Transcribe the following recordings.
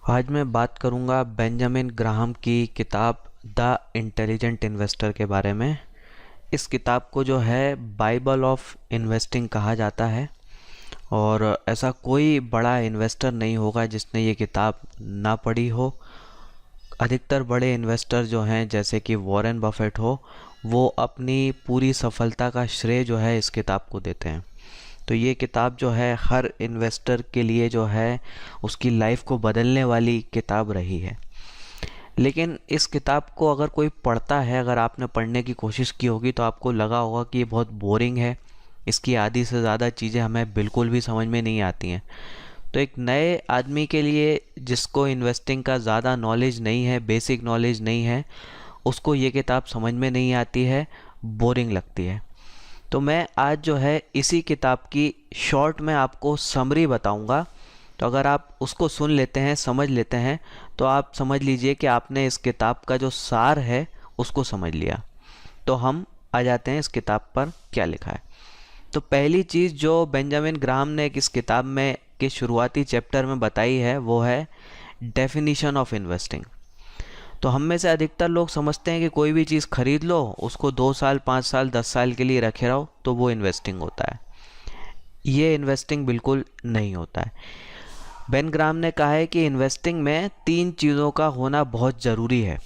आज मैं बात करूंगा बेंजामिन ग्राहम की किताब द इंटेलिजेंट इन्वेस्टर के बारे में। इस किताब को जो है बाइबल ऑफ इन्वेस्टिंग कहा जाता है और ऐसा कोई बड़ा इन्वेस्टर नहीं होगा जिसने ये किताब ना पढ़ी हो। अधिकतर बड़े इन्वेस्टर जो हैं जैसे कि वॉरेन बफेट हो, वो अपनी पूरी सफलता का श्रेय जो है इस किताब को देते हैं। तो ये किताब जो है हर इन्वेस्टर के लिए जो है उसकी लाइफ को बदलने वाली किताब रही है। लेकिन इस किताब को अगर कोई पढ़ता है, अगर आपने पढ़ने की कोशिश की होगी तो आपको लगा होगा कि ये बहुत बोरिंग है, इसकी आधी से ज़्यादा चीज़ें हमें बिल्कुल भी समझ में नहीं आती हैं। तो एक नए आदमी के लिए जिसको इन्वेस्टिंग का ज़्यादा नॉलेज नहीं है, बेसिक नॉलेज नहीं है, उसको ये किताब समझ में नहीं आती है, बोरिंग लगती है। तो मैं आज जो है इसी किताब की शॉर्ट में आपको समरी बताऊंगा। तो अगर आप उसको सुन लेते हैं, समझ लेते हैं, तो आप समझ लीजिए कि आपने इस किताब का जो सार है उसको समझ लिया। तो हम आ जाते हैं इस किताब पर क्या लिखा है। तो पहली चीज़ जो बेंजामिन ग्राहम ने इस किताब में के शुरुआती चैप्टर में बताई है वो है डेफिनीशन ऑफ इन्वेस्टिंग। तो हम में से अधिकतर लोग समझते हैं कि कोई भी चीज़ खरीद लो, उसको 2 साल 5 साल 10 साल के लिए रखे रहो तो वो इन्वेस्टिंग होता है। ये इन्वेस्टिंग बिल्कुल नहीं होता है। बेन ग्राहम ने कहा है कि इन्वेस्टिंग में 3 चीज़ों का होना बहुत ज़रूरी है।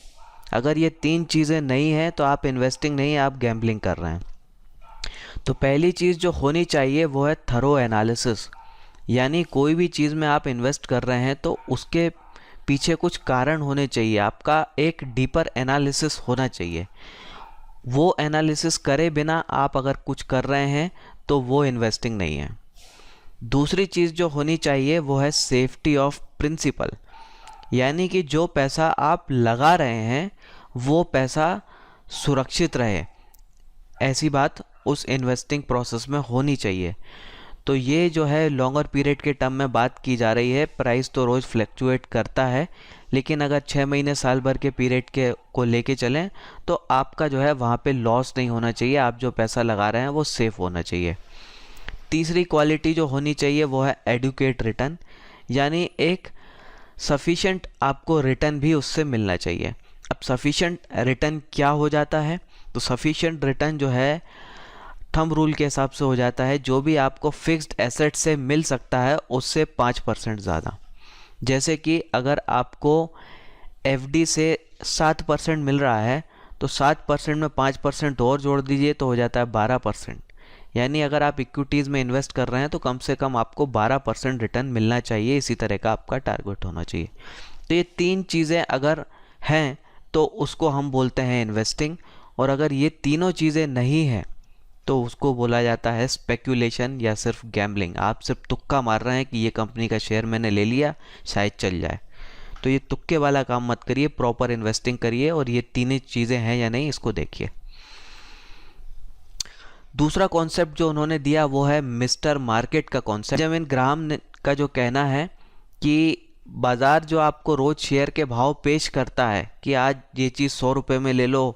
अगर ये 3 चीज़ें नहीं हैं तो आप इन्वेस्टिंग नहीं, आप गैम्बलिंग कर रहे हैं। तो पहली चीज़ जो होनी चाहिए वो है थरो एनालिसिस। यानी कोई भी चीज़ में आप इन्वेस्ट कर रहे हैं तो उसके पीछे कुछ कारण होने चाहिए, आपका एक डीपर एनालिसिस होना चाहिए। वो एनालिसिस करे बिना आप अगर कुछ कर रहे हैं तो वो इन्वेस्टिंग नहीं है। दूसरी चीज़ जो होनी चाहिए वो है सेफ्टी ऑफ प्रिंसिपल। यानी कि जो पैसा आप लगा रहे हैं वो पैसा सुरक्षित रहे, ऐसी बात उस इन्वेस्टिंग प्रोसेस में होनी चाहिए। तो ये जो है लॉन्गर पीरियड के टर्म में बात की जा रही है। प्राइस तो रोज़ फ्लैक्चुएट करता है, लेकिन अगर 6 महीने साल भर के पीरियड के को लेके चलें तो आपका जो है वहाँ पे लॉस नहीं होना चाहिए, आप जो पैसा लगा रहे हैं वो सेफ होना चाहिए। तीसरी क्वालिटी जो होनी चाहिए वो है एडुकेट रिटर्न। यानी एक सफिशेंट आपको रिटर्न भी उससे मिलना चाहिए। अब सफिशेंट रिटर्न क्या हो जाता है? तो सफिशेंट रिटर्न जो है थंब रूल के हिसाब से हो जाता है जो भी आपको फिक्स्ड एसेट से मिल सकता है उससे 5% ज़्यादा। जैसे कि अगर आपको एफडी से 7% मिल रहा है तो 7% में 5% और जोड़ दीजिए तो हो जाता है 12%। यानी अगर आप इक्विटीज़ में इन्वेस्ट कर रहे हैं तो कम से कम आपको 12% रिटर्न मिलना चाहिए। इसी तरह का आपका टारगेट होना चाहिए। तो ये 3 चीज़ें अगर हैं तो उसको हम बोलते हैं इन्वेस्टिंग। और अगर ये तीनों चीज़ें नहीं हैं तो उसको बोला जाता है स्पेक्यूलेशन या सिर्फ गैम्बलिंग। आप सिर्फ तुक्का मार रहे हैं कि ये कंपनी का शेयर मैंने ले लिया, शायद चल जाए। तो ये तुक्के वाला काम मत करिए, प्रॉपर इन्वेस्टिंग करिए और ये तीनों चीज़ें हैं या नहीं इसको देखिए। दूसरा कॉन्सेप्ट जो उन्होंने दिया वो है मिस्टर मार्केट का कॉन्सेप्ट। बेंजामिन ग्राहम का जो कहना है कि बाज़ार जो आपको रोज़ शेयर के भाव पेश करता है कि आज ये चीज़ 100 रुपये में ले लो,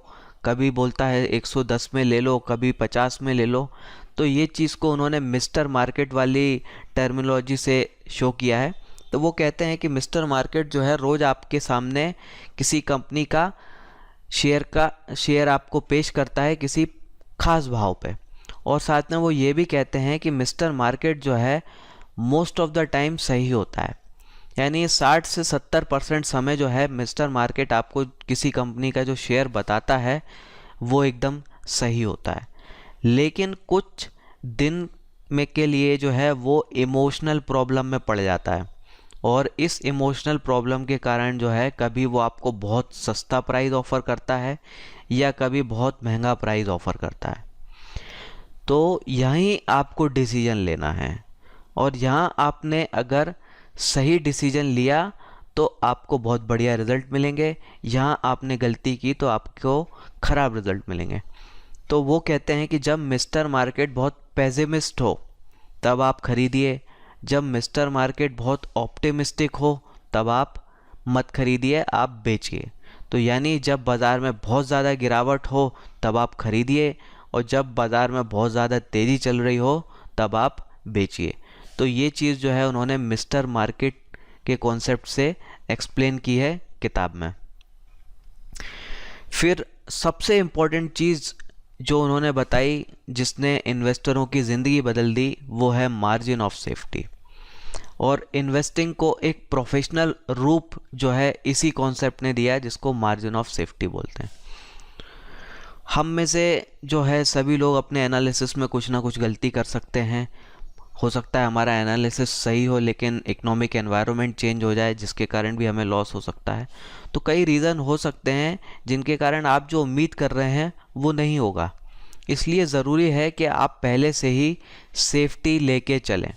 कभी बोलता है 110 में ले लो, कभी 50 में ले लो, तो ये चीज़ को उन्होंने मिस्टर मार्केट वाली टर्मिनोलॉजी से शो किया है। तो वो कहते हैं कि मिस्टर मार्केट जो है रोज़ आपके सामने किसी कंपनी का शेयर आपको पेश करता है किसी खास भाव पे। और साथ में वो ये भी कहते हैं कि मिस्टर मार्केट जो है मोस्ट ऑफ द टाइम सही होता है। यानी 60 से 70% समय जो है मिस्टर मार्केट आपको किसी कंपनी का जो शेयर बताता है वो एकदम सही होता है। लेकिन कुछ दिन में के लिए जो है वो इमोशनल प्रॉब्लम में पड़ जाता है और इस इमोशनल प्रॉब्लम के कारण जो है कभी वो आपको बहुत सस्ता प्राइस ऑफ़र करता है या कभी बहुत महंगा प्राइस ऑफ़र करता है। तो यहीं आपको डिसीजन लेना है और यहाँ आपने अगर सही डिसीजन लिया तो आपको बहुत बढ़िया रिज़ल्ट मिलेंगे। यहाँ आपने गलती की तो आपको ख़राब रिज़ल्ट मिलेंगे। तो वो कहते हैं कि जब मिस्टर मार्केट बहुत पेसिमिस्ट हो तब आप खरीदिए, जब मिस्टर मार्केट बहुत ऑप्टिमिस्टिक हो तब आप मत खरीदिए, आप बेचिए। तो यानी जब बाज़ार में बहुत ज़्यादा गिरावट हो तब आप खरीदिए और जब बाज़ार में बहुत ज़्यादा तेज़ी चल रही हो तब आप बेचिए। तो ये चीज़ जो है उन्होंने मिस्टर मार्केट के कॉन्सेप्ट से एक्सप्लेन की है किताब में। फिर सबसे इम्पोर्टेंट चीज़ जो उन्होंने बताई जिसने इन्वेस्टरों की ज़िंदगी बदल दी, वो है मार्जिन ऑफ सेफ्टी। और इन्वेस्टिंग को एक प्रोफेशनल रूप जो है इसी कॉन्सेप्ट ने दिया है, जिसको मार्जिन ऑफ सेफ्टी बोलते हैं। हम में से जो है सभी लोग अपने एनालिसिस में कुछ ना कुछ गलती कर सकते हैं। हो सकता है हमारा एनालिसिस सही हो लेकिन इकोनॉमिक एनवायरनमेंट चेंज हो जाए जिसके कारण भी हमें लॉस हो सकता है। तो कई रीज़न हो सकते हैं जिनके कारण आप जो उम्मीद कर रहे हैं वो नहीं होगा। इसलिए ज़रूरी है कि आप पहले से ही सेफ्टी लेके चलें।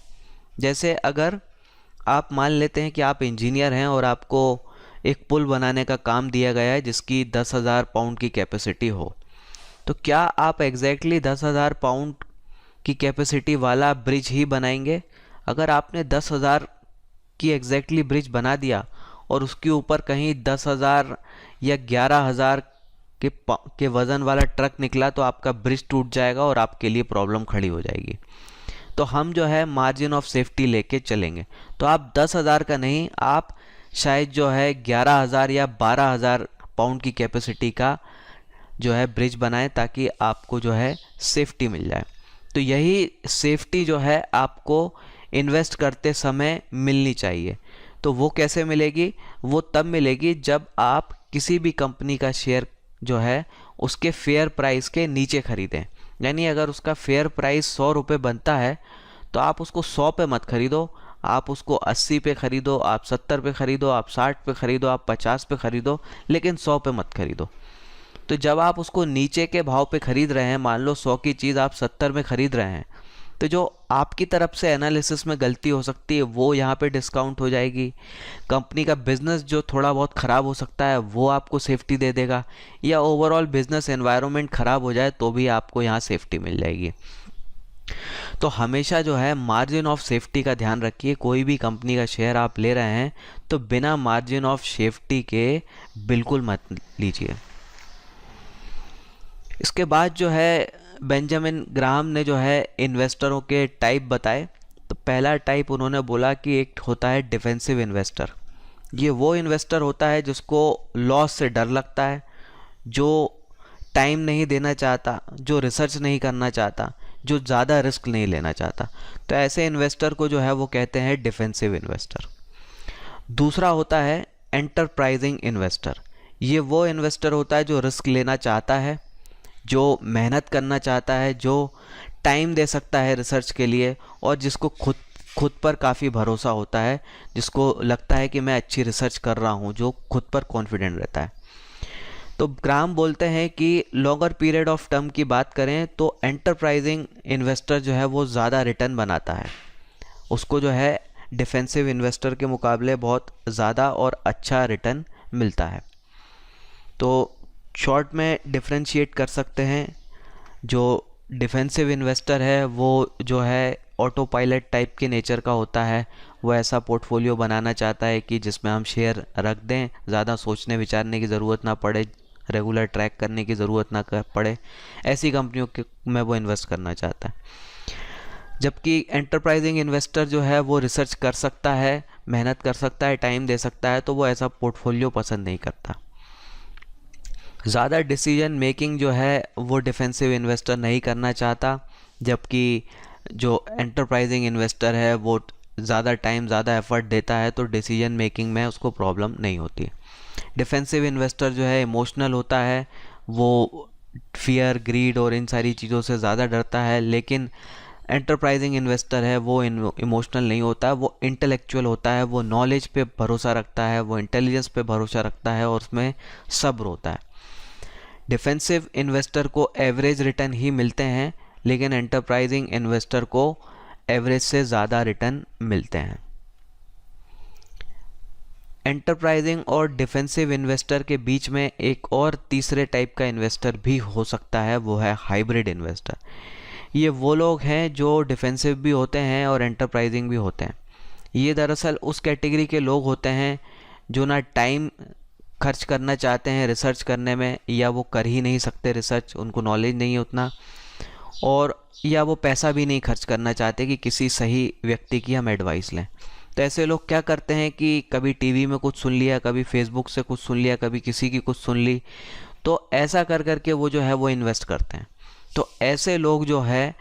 जैसे अगर आप मान लेते हैं कि आप इंजीनियर हैं और आपको एक पुल बनाने का काम दिया गया है जिसकी 10,000 पाउंड की कैपेसिटी हो, तो क्या आप एग्जैक्टली 10,000 पाउंड की कैपेसिटी वाला ब्रिज ही बनाएंगे? अगर आपने 10,000 की एग्जैक्टली ब्रिज बना दिया और उसके ऊपर कहीं 10,000 या 11,000 के वज़न वाला ट्रक निकला तो आपका ब्रिज टूट जाएगा और आपके लिए प्रॉब्लम खड़ी हो जाएगी। तो हम जो है मार्जिन ऑफ सेफ्टी लेके चलेंगे। तो आप 10,000 का नहीं, आप शायद जो है 11,000 या 12,000 पाउंड की कैपेसिटी का जो है ब्रिज बनाएं ताकि आपको जो है सेफ्टी मिल जाए। तो यही सेफ्टी जो है आपको इन्वेस्ट करते समय मिलनी चाहिए। तो वो कैसे मिलेगी? वो तब मिलेगी जब आप किसी भी कंपनी का शेयर जो है उसके फेयर प्राइस के नीचे खरीदें। यानी अगर उसका फेयर प्राइस 100 रुपये बनता है तो आप उसको 100 पे मत खरीदो, आप उसको 80 पे खरीदो, आप 70 पे खरीदो, आप 60 पे खरीदो, आप 50 पे खरीदो, लेकिन 100 पे मत खरीदो। तो जब आप उसको नीचे के भाव पे खरीद रहे हैं, मान लो 100 की चीज़ आप 70 में खरीद रहे हैं, तो जो आपकी तरफ से एनालिसिस में गलती हो सकती है वो यहाँ पे डिस्काउंट हो जाएगी। कंपनी का बिजनेस जो थोड़ा बहुत ख़राब हो सकता है वो आपको सेफ्टी दे देगा, या ओवरऑल बिजनेस एनवायरनमेंट ख़राब हो जाए तो भी आपको यहाँ सेफ्टी मिल जाएगी। तो हमेशा जो है मार्जिन ऑफ सेफ्टी का ध्यान रखिए। कोई भी कंपनी का शेयर आप ले रहे हैं तो बिना मार्जिन ऑफ सेफ्टी के बिल्कुल मत लीजिए। इसके बाद जो है बेंजामिन ग्राहम ने जो है इन्वेस्टरों के टाइप बताए। तो पहला टाइप उन्होंने बोला कि एक होता है डिफेंसिव इन्वेस्टर। ये वो इन्वेस्टर होता है जिसको लॉस से डर लगता है, जो टाइम नहीं देना चाहता, जो रिसर्च नहीं करना चाहता, जो ज़्यादा रिस्क नहीं लेना चाहता। तो ऐसे इन्वेस्टर को जो है वो कहते हैं डिफेंसिव इन्वेस्टर। दूसरा होता है एंटरप्राइजिंग इन्वेस्टर। ये वो इन्वेस्टर होता है जो रिस्क लेना चाहता है, जो मेहनत करना चाहता है, जो टाइम दे सकता है रिसर्च के लिए और जिसको खुद पर काफ़ी भरोसा होता है, जिसको लगता है कि मैं अच्छी रिसर्च कर रहा हूँ, जो खुद पर कॉन्फिडेंट रहता है। तो ग्राहम बोलते हैं कि लॉन्गर पीरियड ऑफ टर्म की बात करें तो एंटरप्राइजिंग इन्वेस्टर जो है वो ज़्यादा रिटर्न बनाता है, उसको जो है डिफेंसिव इन्वेस्टर के मुकाबले बहुत ज़्यादा और अच्छा रिटर्न मिलता है। तो शॉर्ट में डिफरेंशिएट कर सकते हैं, जो डिफेंसिव इन्वेस्टर है वो जो है ऑटो पायलट टाइप के नेचर का होता है। वो ऐसा पोर्टफोलियो बनाना चाहता है कि जिसमें हम शेयर रख दें, ज़्यादा सोचने विचारने की ज़रूरत ना पड़े, रेगुलर ट्रैक करने की ज़रूरत ना पड़े, ऐसी कंपनियों के में वो इन्वेस्ट करना चाहता है। जबकि एंटरप्राइजिंग इन्वेस्टर जो है वो रिसर्च कर सकता है, मेहनत कर सकता है, टाइम दे सकता है, तो वो ऐसा पोर्टफोलियो पसंद नहीं करता। ज़्यादा डिसीजन मेकिंग जो है वो डिफेंसिव इन्वेस्टर नहीं करना चाहता, जबकि जो एंटरप्राइजिंग इन्वेस्टर है वो ज़्यादा टाइम ज़्यादा एफर्ट देता है, तो डिसीजन मेकिंग में उसको प्रॉब्लम नहीं होती। डिफेंसिव इन्वेस्टर जो है इमोशनल होता है, वो फियर, ग्रीड और इन सारी चीज़ों से ज़्यादा डरता है। लेकिन एंटरप्राइजिंग इन्वेस्टर है वो इमोशनल नहीं होता, वो इंटेलेक्चुअल होता है, वो नॉलेज पे भरोसा रखता है, वो इंटेलिजेंस पे भरोसा रखता है और उसमें सब्र होता है। डिफेंसिव इन्वेस्टर को एवरेज रिटर्न ही मिलते हैं, लेकिन एंटरप्राइजिंग इन्वेस्टर को एवरेज से ज़्यादा रिटर्न मिलते हैं। एंटरप्राइजिंग और डिफेंसिव इन्वेस्टर के बीच में एक और तीसरे टाइप का इन्वेस्टर भी हो सकता है, वो है हाइब्रिड इन्वेस्टर। ये वो लोग हैं जो डिफेंसिव भी होते हैं और एंटरप्राइजिंग भी होते हैं। ये दरअसल उस कैटेगरी के लोग होते हैं जो ना टाइम खर्च करना चाहते हैं रिसर्च करने में, या वो कर ही नहीं सकते रिसर्च, उनको नॉलेज नहीं है उतना, और या वो पैसा भी नहीं खर्च करना चाहते कि किसी सही व्यक्ति की हम एडवाइस लें। तो ऐसे लोग क्या करते हैं कि कभी टीवी में कुछ सुन लिया, कभी फेसबुक से कुछ सुन लिया, कभी किसी की कुछ सुन ली, तो ऐसा कर करके वो जो है वो इन्वेस्ट करते हैं। तो ऐसे लोग जो है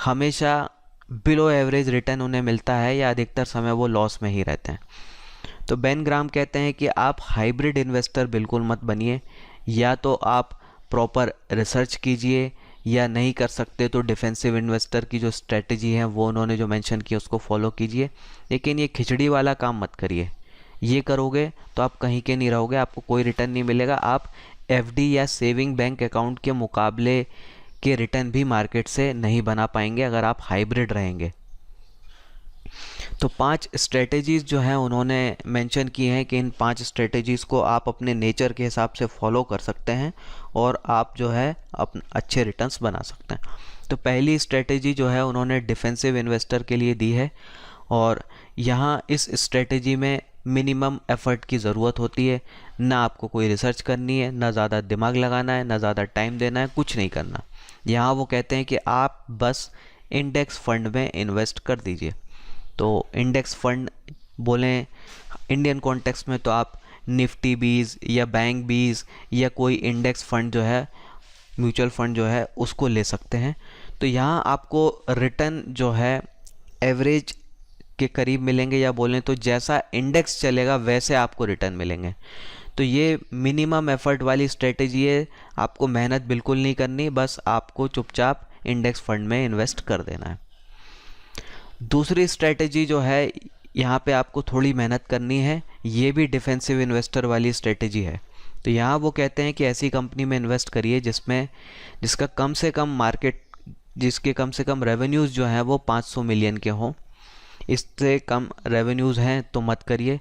हमेशा बिलो एवरेज रिटर्न उन्हें मिलता है या अधिकतर समय वो लॉस में ही रहते हैं। तो बेन ग्राम कहते हैं कि आप हाइब्रिड इन्वेस्टर बिल्कुल मत बनिए, या तो आप प्रॉपर रिसर्च कीजिए, या नहीं कर सकते तो डिफेंसिव इन्वेस्टर की जो स्ट्रेटजी है वो उन्होंने जो मेंशन किया उसको फॉलो कीजिए। लेकिन ये खिचड़ी वाला काम मत करिए, ये करोगे तो आप कहीं के नहीं रहोगे, आपको कोई रिटर्न नहीं मिलेगा। आप एफडी या सेविंग बैंक अकाउंट के मुकाबले के रिटर्न भी मार्केट से नहीं बना पाएंगे अगर आप हाइब्रिड रहेंगे। तो 5 स्ट्रेटेजीज़ जो हैं उन्होंने मेंशन की हैं कि इन 5 स्ट्रेटेजीज़ को आप अपने नेचर के हिसाब से फॉलो कर सकते हैं और आप जो है अपने अच्छे रिटर्न्स बना सकते हैं। तो पहली स्ट्रेटेजी जो है उन्होंने डिफेंसिव इन्वेस्टर के लिए दी है, और यहाँ इस स्ट्रेटेजी में मिनिमम एफर्ट की ज़रूरत होती है। ना आपको कोई रिसर्च करनी है, ना ज़्यादा दिमाग लगाना है, ना ज़्यादा टाइम देना है, कुछ नहीं करना। यहाँ वो कहते हैं कि आप बस इंडेक्स फंड में इन्वेस्ट कर दीजिए। तो इंडेक्स फंड बोलें इंडियन कॉन्टेक्स्ट में तो आप निफ्टी 20 या बैंक 20 या कोई इंडेक्स फंड जो है, म्यूचुअल फंड जो है उसको ले सकते हैं। तो यहाँ आपको रिटर्न जो है एवरेज के करीब मिलेंगे, या बोलें तो जैसा इंडेक्स चलेगा वैसे आपको रिटर्न मिलेंगे। तो ये मिनिमम एफर्ट वाली स्ट्रेटेजी है, आपको मेहनत बिल्कुल नहीं करनी, बस आपको चुपचाप इंडेक्स फंड में इन्वेस्ट कर देना है। दूसरी स्ट्रेटेजी जो है यहाँ पे आपको थोड़ी मेहनत करनी है, ये भी डिफेंसिव इन्वेस्टर वाली स्ट्रेटेजी है। तो यहाँ वो कहते हैं कि ऐसी कंपनी में इन्वेस्ट करिए जिसके कम से कम रेवेन्यूज़ जो हैं वो 500 मिलियन के हों। इससे कम रेवेन्यूज़ हैं तो मत करिए।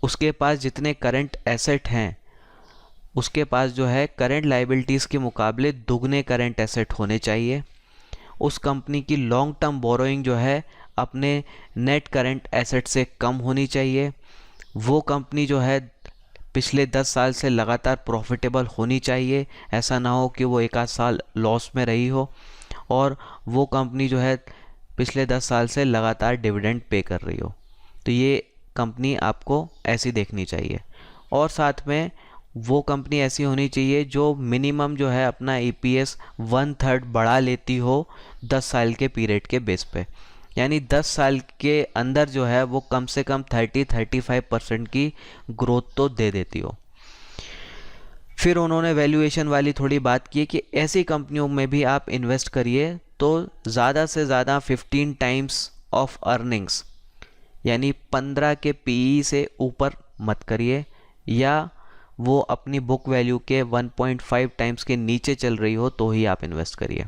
उसके पास जितने करंट एसेट हैं उसके पास जो है करंट लाइबिलिटीज़ के मुकाबले दुगने करंट एसेट होने चाहिए। उस कंपनी की लॉन्ग टर्म बोरोइंग जो है अपने नेट करंट एसेट से कम होनी चाहिए। वो कंपनी जो है पिछले 10 साल से लगातार प्रॉफिटेबल होनी चाहिए, ऐसा ना हो कि वो एक आध साल लॉस में रही हो। और वो कंपनी जो है पिछले 10 साल से लगातार डिविडेंड पे कर रही हो। तो ये कंपनी आपको ऐसी देखनी चाहिए। और साथ में वो कंपनी ऐसी होनी चाहिए जो मिनिमम जो है अपना ईपीएस 1/3 बढ़ा लेती हो 10 साल के पीरियड के बेस पे, यानी 10 साल के अंदर जो है वो कम से कम 30-35% की ग्रोथ तो दे देती हो। फिर उन्होंने वैल्यूएशन वाली थोड़ी बात की कि ऐसी कंपनियों में भी आप इन्वेस्ट करिए तो ज़्यादा से ज़्यादा 15 टाइम्स ऑफ अर्निंग्स, यानी 15 के पीई से ऊपर मत करिए, या वो अपनी बुक वैल्यू के 1.5 टाइम्स के नीचे चल रही हो तो ही आप इन्वेस्ट करिए।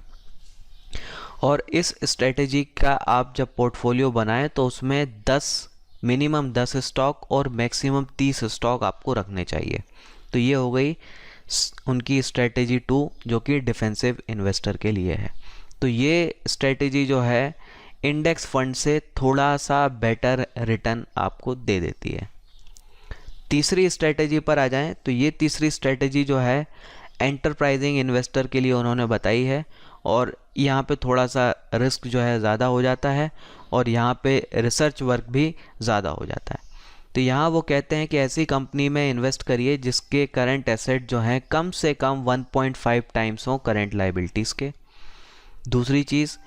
और इस स्ट्रेटेजी का आप जब पोर्टफोलियो बनाएं तो उसमें मिनिमम 10 स्टॉक और मैक्सिमम 30 स्टॉक आपको रखने चाहिए। तो ये हो गई उनकी स्ट्रेटेजी 2 जो कि डिफेंसिव इन्वेस्टर के लिए है। तो ये स्ट्रेटेजी जो है इंडेक्स फंड से थोड़ा सा बेटर रिटर्न आपको दे देती है। तीसरी स्ट्रेटेजी पर आ जाएं तो ये तीसरी स्ट्रेटेजी जो है एंटरप्राइजिंग इन्वेस्टर के लिए उन्होंने बताई है, और यहाँ पे थोड़ा सा रिस्क जो है ज़्यादा हो जाता है और यहाँ पे रिसर्च वर्क भी ज़्यादा हो जाता है। तो यहाँ वो कहते हैं कि ऐसी कंपनी में इन्वेस्ट करिए जिसके करंट एसेट जो हैं कम से कम 1.5 टाइम्स हो करंट लाइबिलिटीज़ के। दूसरी चीज़,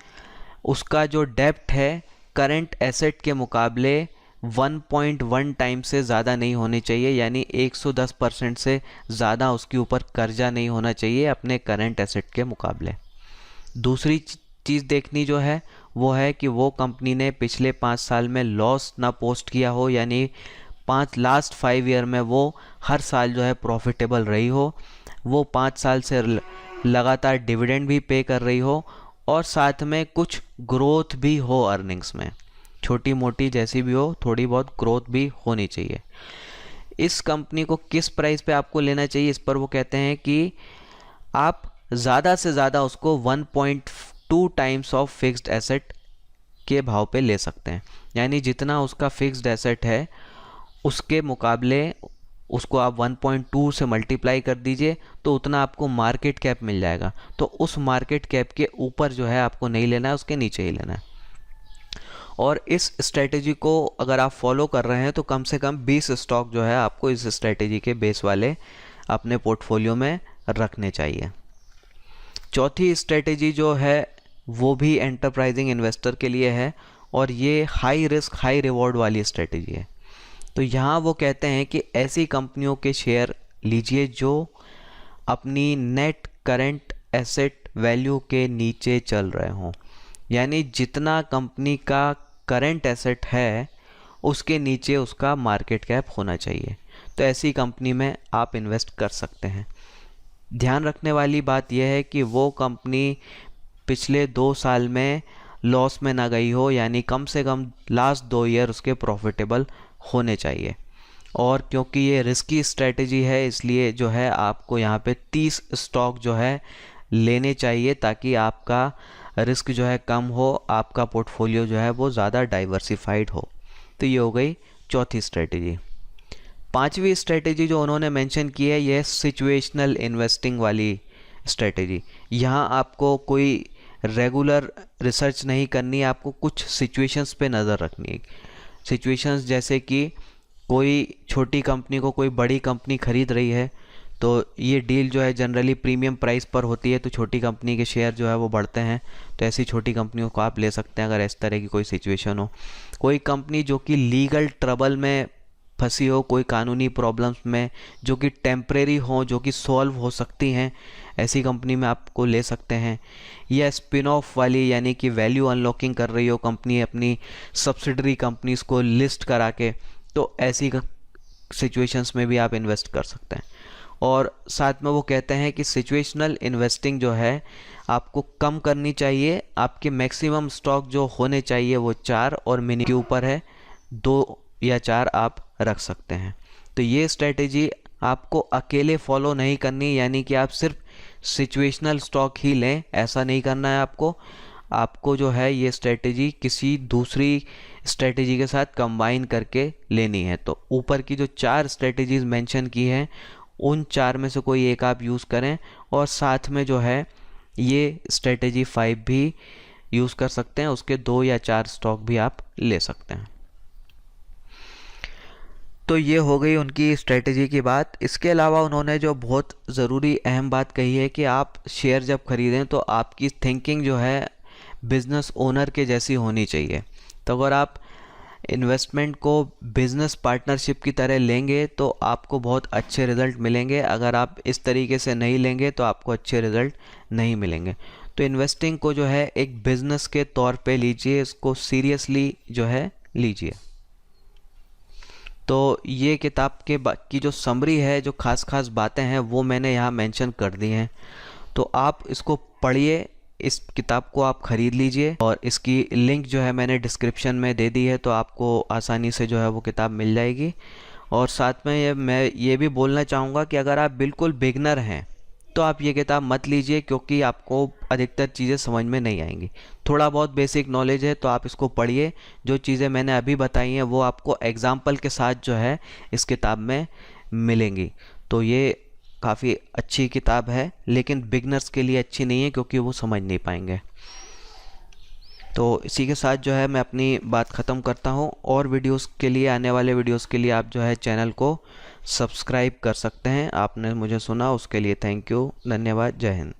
उसका जो डेप्ट है करंट एसेट के मुकाबले 1.1 टाइम से ज़्यादा नहीं होनी चाहिए, यानी 110% से ज़्यादा उसके ऊपर कर्जा नहीं होना चाहिए अपने करंट एसेट के मुकाबले। दूसरी चीज़ देखनी जो है वो है कि वो कंपनी ने पिछले 5 साल में लॉस ना पोस्ट किया हो, यानी लास्ट 5 ईयर में वो हर साल जो है प्रॉफिटेबल रही हो, वो 5 साल से लगातार डिविडेंड भी पे कर रही हो, और साथ में कुछ ग्रोथ भी हो अर्निंग्स में, छोटी मोटी जैसी भी हो थोड़ी बहुत ग्रोथ भी होनी चाहिए। इस कंपनी को किस प्राइस पे आपको लेना चाहिए, इस पर वो कहते हैं कि आप ज़्यादा से ज़्यादा उसको 1.2 टाइम्स ऑफ फिक्स्ड एसेट के भाव पे ले सकते हैं, यानी जितना उसका फिक्स्ड एसेट है उसके मुकाबले उसको आप 1.2 से मल्टीप्लाई कर दीजिए तो उतना आपको मार्केट कैप मिल जाएगा। तो उस मार्केट कैप के ऊपर जो है आपको नहीं लेना है, उसके नीचे ही लेना है। और इस स्ट्रेटेजी को अगर आप फॉलो कर रहे हैं तो कम से कम 20 स्टॉक जो है आपको इस स्ट्रेटेजी के बेस वाले अपने पोर्टफोलियो में रखने चाहिए। चौथी स्ट्रेटेजी जो है वो भी एंटरप्राइजिंग इन्वेस्टर के लिए है और ये हाई रिस्क हाई रिवॉर्ड वाली स्ट्रेटेजी है। तो यहाँ वो कहते हैं कि ऐसी कंपनियों के शेयर लीजिए जो अपनी नेट करंट एसेट वैल्यू के नीचे चल रहे हों, यानी जितना कंपनी का करंट एसेट है उसके नीचे उसका मार्केट कैप होना चाहिए। तो ऐसी कंपनी में आप इन्वेस्ट कर सकते हैं। ध्यान रखने वाली बात यह है कि वो कंपनी पिछले 2 साल में लॉस में ना गई हो, यानी कम से कम लास्ट 2 ईयर उसके प्रॉफिटेबल होने चाहिए। और क्योंकि ये रिस्की स्ट्रेटेजी है इसलिए जो है आपको यहाँ पे 30 स्टॉक जो है लेने चाहिए ताकि आपका रिस्क जो है कम हो, आपका पोर्टफोलियो जो है वो ज़्यादा डाइवर्सिफाइड हो। तो ये हो गई चौथी स्ट्रेटेजी। पांचवी स्ट्रेटेजी जो उन्होंने मेंशन की है ये सिचुएशनल इन्वेस्टिंग वाली स्ट्रेटेजी। यहाँ आपको कोई रेगुलर रिसर्च नहीं करनी है, आपको कुछ सिचुएशंस पे नज़र रखनी है। सिचुएशंस जैसे कि कोई छोटी कंपनी को कोई बड़ी कंपनी खरीद रही है तो ये डील जो है जनरली प्रीमियम प्राइस पर होती है, तो छोटी कंपनी के शेयर जो है वो बढ़ते हैं। तो ऐसी छोटी कंपनियों को आप ले सकते हैं अगर इस तरह की कोई सिचुएशन हो। कोई कंपनी जो कि लीगल ट्रबल में फंसी हो, कोई कानूनी प्रॉब्लम्स में जो कि टेम्परेरी हो, जो कि सॉल्व हो सकती हैं, ऐसी कंपनी में आपको ले सकते हैं। या स्पिन ऑफ वाली यानी कि वैल्यू अनलॉकिंग कर रही हो कंपनी अपनी सब्सिडरी कंपनीज को लिस्ट करा के, तो ऐसी सिचुएशंस में भी आप इन्वेस्ट कर सकते हैं। और साथ में वो कहते हैं कि सिचुएशनल इन्वेस्टिंग जो है आपको कम करनी चाहिए। आपके मैक्सिमम स्टॉक जो होने चाहिए वो 4 और मिनी के ऊपर है, 2 या 4 आप रख सकते हैं। तो ये स्ट्रेटेजी आपको अकेले फॉलो नहीं करनी, यानी कि आप सिर्फ सिचुएशनल स्टॉक ही लें, ऐसा नहीं करना है आपको जो है ये स्ट्रेटेजी किसी दूसरी स्ट्रेटेजी के साथ कंबाइन करके लेनी है। तो ऊपर की जो 4 स्ट्रेटेजीज मेंशन की हैं उन 4 में से कोई एक आप यूज़ करें और साथ में जो है ये स्ट्रेटेजी 5 भी यूज़ कर सकते हैं, उसके 2 या 4 स्टॉक भी आप ले सकते हैं। तो ये हो गई उनकी स्ट्रेटेजी की बात। इसके अलावा उन्होंने जो बहुत ज़रूरी अहम बात कही है कि आप शेयर जब खरीदें तो आपकी थिंकिंग जो है बिज़नेस ओनर के जैसी होनी चाहिए। तो अगर आप इन्वेस्टमेंट को बिज़नेस पार्टनरशिप की तरह लेंगे तो आपको बहुत अच्छे रिज़ल्ट मिलेंगे। अगर आप इस तरीके से नहीं लेंगे तो आपको अच्छे रिज़ल्ट नहीं मिलेंगे। तो इन्वेस्टिंग को जो है एक बिज़नेस के तौर पे लीजिए, इसको सीरियसली जो है लीजिए। तो ये किताब के की जो समरी है, जो खास बातें हैं वो मैंने यहाँ मेंशन कर दी हैं। तो आप इसको पढ़िए, इस किताब को आप ख़रीद लीजिए और इसकी लिंक जो है मैंने डिस्क्रिप्शन में दे दी है, तो आपको आसानी से जो है वो किताब मिल जाएगी। और साथ में मैं ये भी बोलना चाहूँगा कि अगर आप बिल्कुल बिगनर हैं तो आप ये किताब मत लीजिए, क्योंकि आपको अधिकतर चीज़ें समझ में नहीं आएंगी। थोड़ा बहुत बेसिक नॉलेज है तो आप इसको पढ़िए। जो चीज़ें मैंने अभी बताई हैं वो आपको एग्जाम्पल के साथ जो है इस किताब में मिलेंगी। तो ये काफ़ी अच्छी किताब है, लेकिन बिगनर्स के लिए अच्छी नहीं है क्योंकि वो समझ नहीं पाएंगे। तो इसी के साथ जो है मैं अपनी बात ख़त्म करता हूँ। और वीडियोस के लिए, आने वाले वीडियोस के लिए आप जो है चैनल को सब्सक्राइब कर सकते हैं। आपने मुझे सुना उसके लिए थैंक यू, धन्यवाद, जय हिंद।